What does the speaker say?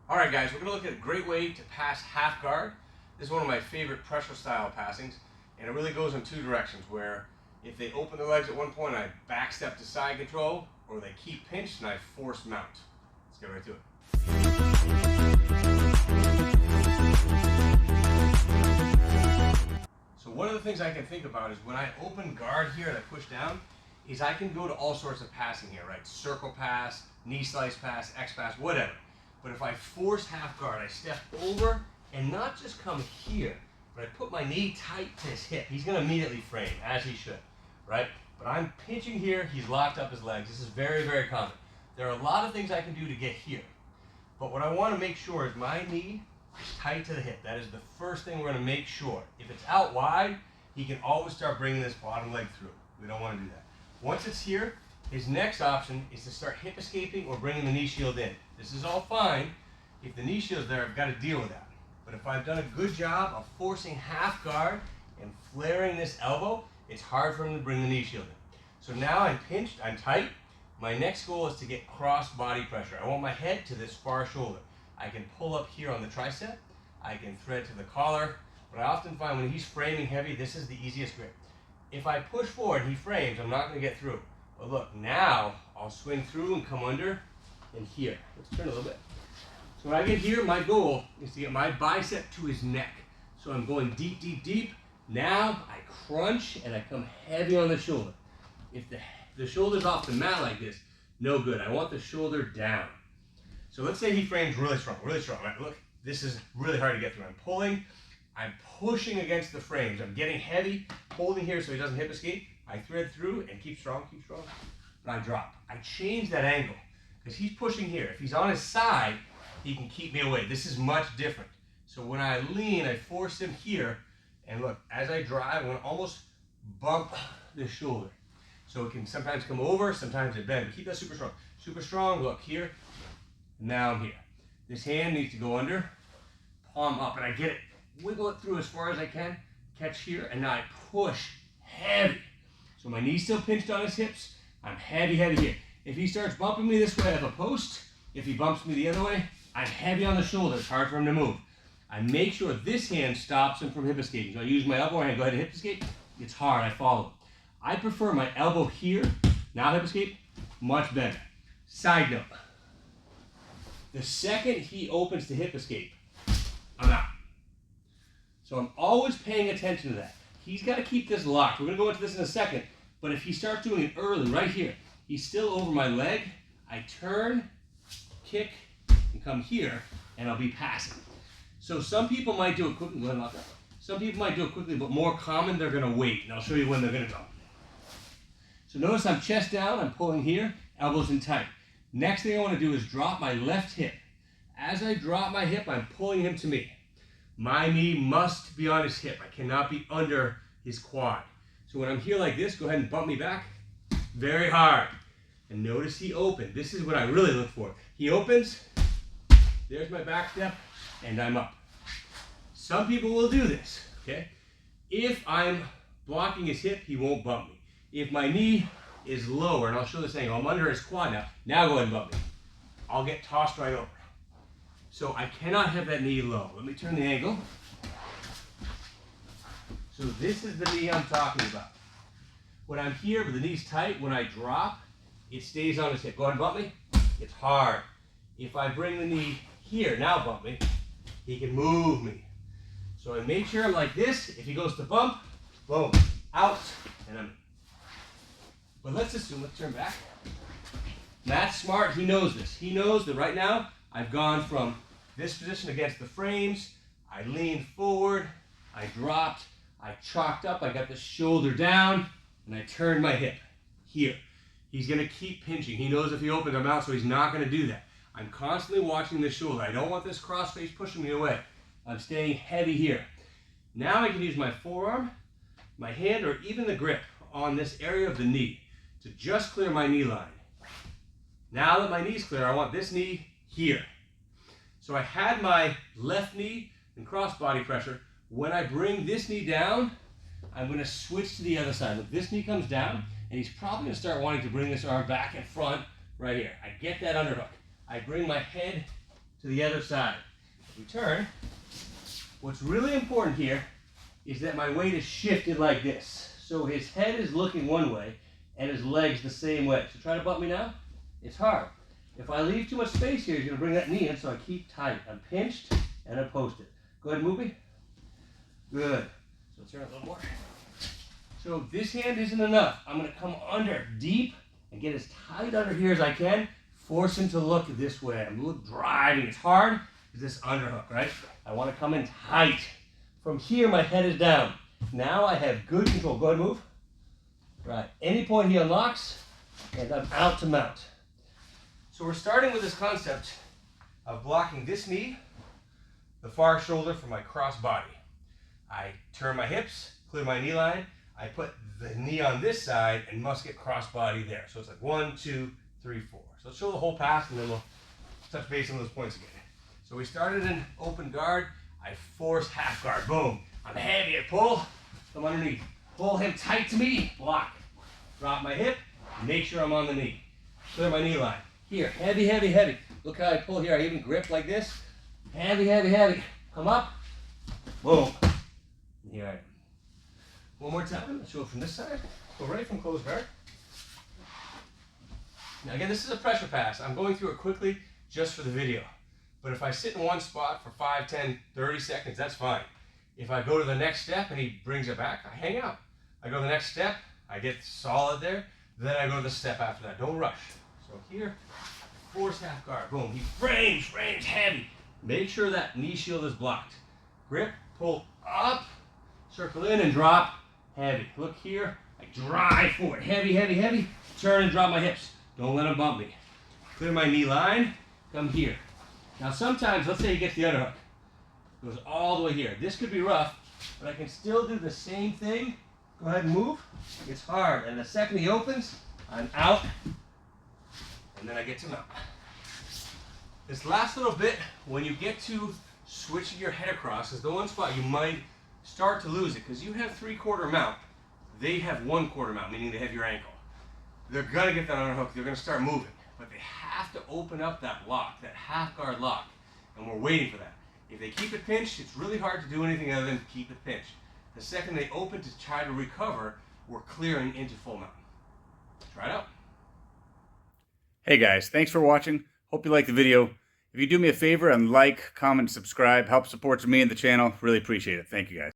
All right, guys, we're going to look at a great way to pass half guard. This is one of my favorite pressure style passings, and it really goes in two directions, where if they open their legs at one point, I back step to side control, or they keep pinched and I force mount. Let's get right to it. So one of the things I can think about is when I open guard here and I push down, is I can go to all sorts of passing here, right? Circle pass, knee slice pass, X pass, whatever. But if I force half guard, I step over and not just come here, but I put my knee tight to his hip. He's going to immediately frame, as he should, right? But I'm pinching here, he's locked up his legs. This is very, very common. There are a lot of things I can do to get here. But what I want to make sure is my knee is tight to the hip. That is the first thing we're going to make sure. If it's out wide, he can always start bringing this bottom leg through. We don't want to do that. Once it's here, his next option is to start hip escaping or bringing the knee shield in. This is all fine. If the knee shield's there, I've got to deal with that. But if I've done a good job of forcing half guard and flaring this elbow, it's hard for him to bring the knee shield in. So now I'm pinched, I'm tight. My next goal is to get cross body pressure. I want my head to this far shoulder. I can pull up here on the tricep. I can thread to the collar. But I often find when he's framing heavy, this is the easiest grip. If I push forward and he frames, I'm not going to get through. But look, now I'll swing through and come under and here. Let's turn a little bit. So when I get here, my goal is to get my bicep to his neck. So I'm going deep, deep, deep. Now I crunch and I come heavy on the shoulder. If the shoulder's off the mat like this, no good. I want the shoulder down. So let's say he frames really strong, right? Look, this is really hard to get through. I'm pulling, I'm pushing against the frames. I'm getting heavy, holding here so he doesn't hip escape. I thread through and keep strong, and I drop. I change that angle because he's pushing here. If he's on his side, he can keep me away. This is much different. So when I lean, I force him here, and look, as I drive, I want to almost bump the shoulder. So it can sometimes come over, sometimes it bends. Keep that super strong. Super strong, look here. Now I'm here. This hand needs to go under, palm up, and I get it. Wiggle it through as far as I can. Catch here, and now I push heavy. So my knee's still pinched on his hips. I'm heavy, heavy here. If he starts bumping me this way, I have a post. If he bumps me the other way, I'm heavy on the shoulder. It's hard for him to move. I make sure this hand stops him from hip escaping. So I use my elbow hand, go ahead and hip escape. It's hard, I follow. I prefer my elbow here, now hip escape, much better. Side note, the second he opens to hip escape, I'm out. So I'm always paying attention to that. He's got to keep this locked. We're going to go into this in a second, but if he starts doing it early, right here, he's still over my leg, I turn, kick, and come here, and I'll be passing. So some people might do it quickly. Go ahead and lock that. Some people might do it quickly, but more common, they're going to wait, and I'll show you when they're going to go. So notice I'm chest down, I'm pulling here, elbows in tight. Next thing I want to do is drop my left hip. As I drop my hip, I'm pulling him to me. My knee must be on his hip. I cannot be under his quad. So when I'm here like this, go ahead and bump me back very hard. And notice he opened. This is what I really look for. He opens, there's my back step, and I'm up. Some people will do this, okay? If I'm blocking his hip, he won't bump me. If my knee is lower, and I'll show this angle, I'm under his quad now. Now go ahead and bump me. I'll get tossed right over. So I cannot have that knee low. Let me turn the angle. So this is the knee I'm talking about. When I'm here, but the knee's tight, when I drop, it stays on his hip. Go ahead and bump me. It's hard. If I bring the knee here, now bump me, he can move me. So I make sure I'm like this. If he goes to bump, boom, out, and I'm in. But let's assume, let's turn back. Matt's smart, he knows this. He knows that right now, I've gone from this position against the frames, I leaned forward, I dropped, I chalked up, I got the shoulder down, and I turned my hip here. He's gonna keep pinching. He knows if he opens, I'm out, so he's not gonna do that. I'm constantly watching the shoulder. I don't want this cross face pushing me away. I'm staying heavy here. Now I can use my forearm, my hand, or even the grip on this area of the knee to just clear my knee line. Now that my knee's clear, I want this knee here. So I had my left knee in cross body pressure. When I bring this knee down, I'm going to switch to the other side. Look, this knee comes down, and he's probably going to start wanting to bring this arm back in front right here. I get that underhook. I bring my head to the other side. We turn. What's really important here is that my weight is shifted like this. So his head is looking one way and his legs the same way. So try to bump me now. It's hard. If I leave too much space here, he's going to bring that knee in, so I keep tight. I'm pinched and I'm posted. Go ahead and move me. Good. So turn a little more. So this hand isn't enough. I'm going to come under deep and get as tight under here as I can. Force him to look this way. I'm driving. It's hard. It's this underhook, right? I want to come in tight. From here, my head is down. Now I have good control. Go ahead and move. Right. Any point he unlocks, and I'm out to mount. So we're starting with this concept of blocking this knee, the far shoulder from my cross body. I turn my hips, clear my knee line. I put the knee on this side and musket cross body there. So it's like 1, 2, 3, 4. So let's show the whole pass and then we'll touch base on those points again. So we started in open guard. I force half guard. Boom. I'm heavy. I pull. Come underneath. Pull him tight to me. Block. Drop my hip. Make sure I'm on the knee. Clear my knee line. Here. Heavy, heavy, heavy. Look how I pull here. I even grip like this. Heavy, heavy, heavy. Come up. Boom. Here I am. One more time. Let's go from this side. Go right from closed guard. Now again, this is a pressure pass. I'm going through it quickly just for the video. But if I sit in one spot for 5, 10, 30 seconds, that's fine. If I go to the next step and he brings it back, I hang out. I go to the next step, I get solid there, then I go to the step after that. Don't rush. So here, force half guard. Boom. He frames heavy. Make sure that knee shield is blocked. Grip, pull up, circle in and drop, heavy. Look here, I drive forward. Heavy, heavy, heavy. Turn and drop my hips. Don't let him bump me. Clear my knee line, come here. Now sometimes, let's say he gets the underhook. Goes all the way here. This could be rough, but I can still do the same thing. Go ahead and move. It's hard. And the second he opens, I'm out. And then I get to mount. This last little bit, when you get to switching your head across, is the one spot you might start to lose it. Because you have 3/4 mount. They have 1/4 mount, meaning they have your ankle. They're going to get that underhook. They're going to start moving. But they have to open up that lock, that half guard lock. And we're waiting for that. If they keep it pinched, it's really hard to do anything other than keep it pinched. The second they open to try to recover, we're clearing into full mount. Try it out. Hey guys, thanks for watching. Hope you liked the video. If you do me a favor and like, comment, subscribe, help supports me and the channel, really appreciate it. Thank you guys.